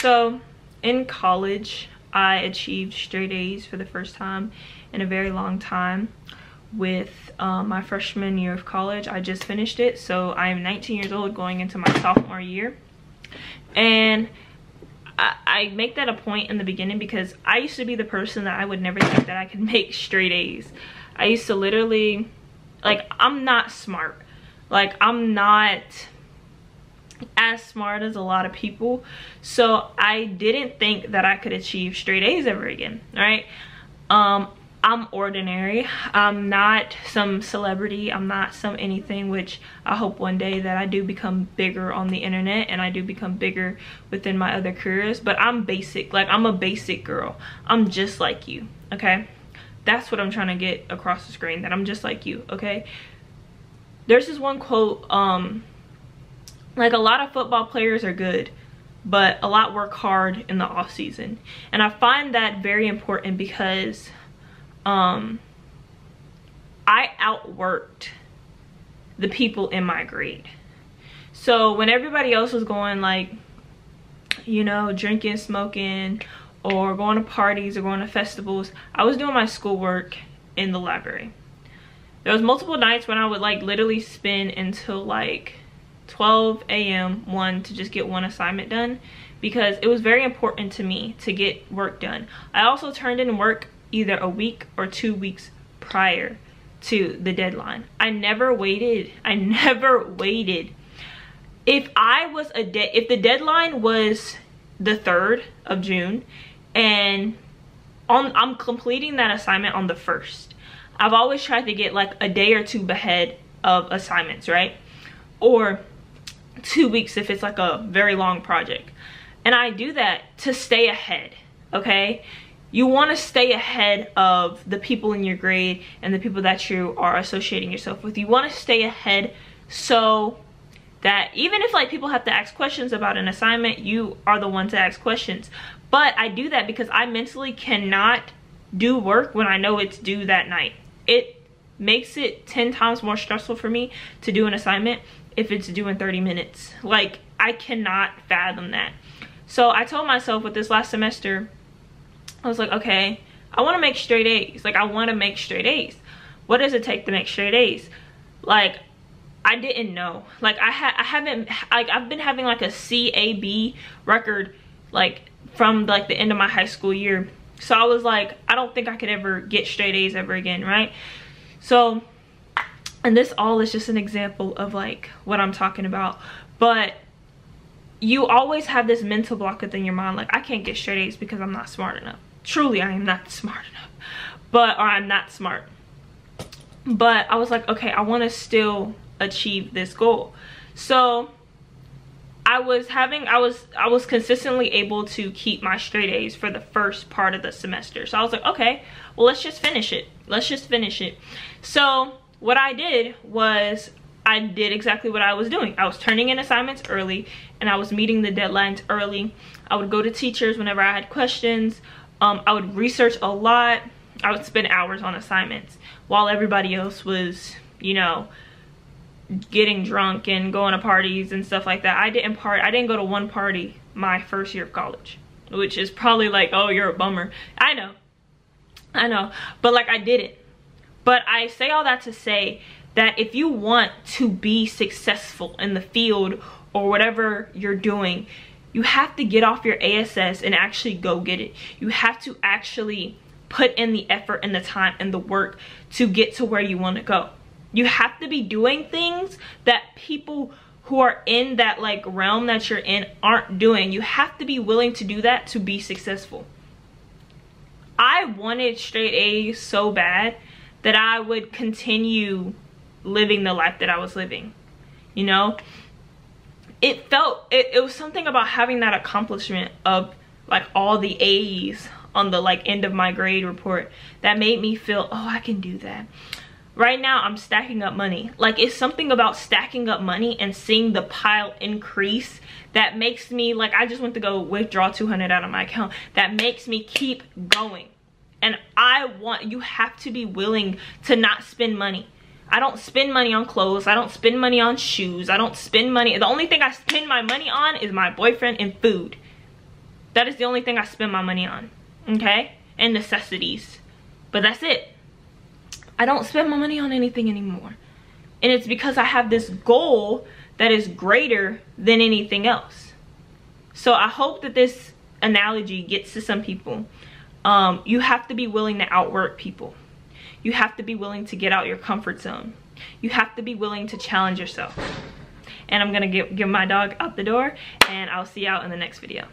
So in college, I achieved straight A's for the first time in a very long time with my freshman year of college. I just finished it, so I am 19 years old going into my sophomore year. And I make that a point in the beginning because I used to be the person that I would never think that I could make straight A's. I used to literally, like, I'm not smart. Like, I'm not as smart as a lot of people, so I didn't think that I could achieve straight A's ever again, right? I'm ordinary. I'm not some celebrity. I'm not some anything, which I hope one day that I do become bigger on the internet and I do become bigger within my other careers. But I'm basic. Like, I'm a basic girl. I'm just like you, okay? That's what I'm trying to get across the screen, that I'm just like you, okay? There's this one quote, like, a lot of football players are good, but a lot work hard in the off season. And I find that very important because I outworked the people in my grade. So when everybody else was going, like, you know, drinking, smoking, or going to parties or going to festivals, I was doing my schoolwork in the library. There was multiple nights when I would, like, literally spend until like 12 a.m. to just get one assignment done, because it was very important to me to get work done. I also turned in work either a week or 2 weeks prior to the deadline. I never waited. I never waited. If the deadline was the 3rd of June and I'm completing that assignment on the 1st, I've always tried to get like a day or two ahead of assignments, right? Or 2 weeks if it's like a very long project. And I do that to stay ahead, okay? You want to stay ahead of the people in your grade and the people that you are associating yourself with. You want to stay ahead so that even if, like, people have to ask questions about an assignment, you are the one to ask questions. But I do that because I mentally cannot do work when I know it's due that night. It makes it 10 times more stressful for me to do an assignment if it's due in 30 minutes. Like, I cannot fathom that. So I told myself with this last semester, I was like, okay, I want to make straight A's. Like, I want to make straight A's. What does it take to make straight A's? Like, I didn't know. Like, I've been having like a CAB record, like, from like the end of my high school year. So I was like, I don't think I could ever get straight A's ever again, right? So, and this all is just an example of like what I'm talking about. But you always have this mental block within your mind, like, I can't get straight A's because I'm not smart enough. Truly, I am not smart enough. Or I'm not smart. But I was like, okay, I want to still achieve this goal. So I was consistently able to keep my straight A's for the first part of the semester. So I was like, okay, well, let's just finish it. Let's just finish it. So what I did was I did exactly what I was doing. I was turning in assignments early and I was meeting the deadlines early. I would go to teachers whenever I had questions. I would research a lot. I would spend hours on assignments while everybody else was, you know, getting drunk and going to parties and stuff like that. I didn't go to one party my first year of college, which is probably like, oh, you're a bummer. I know, but like, I didn't. But I say all that to say that if you want to be successful in the field or whatever you're doing, you have to get off your ASS and actually go get it. You have to actually put in the effort and the time and the work to get to where you want to go. You have to be doing things that people who are in that like realm that you're in aren't doing. You have to be willing to do that to be successful. I wanted straight A's so bad that I would continue living the life that I was living, you know? It was something about having that accomplishment of like all the A's on the like end of my grade report that made me feel, oh, I can do that. Right now I'm stacking up money. Like, it's something about stacking up money and seeing the pile increase that makes me, like, I just went to go withdraw $200 out of my account. That makes me keep going. And you have to be willing to not spend money. I don't spend money on clothes. I don't spend money on shoes. I don't spend money. The only thing I spend my money on is my boyfriend and food. That is the only thing I spend my money on, okay? And necessities, but that's it. I don't spend my money on anything anymore. And it's because I have this goal that is greater than anything else. So I hope that this analogy gets to some people. You have to be willing to outwork people. You have to be willing to get out your comfort zone. You have to be willing to challenge yourself. And I'm gonna give my dog out the door, and I'll see you out in the next video.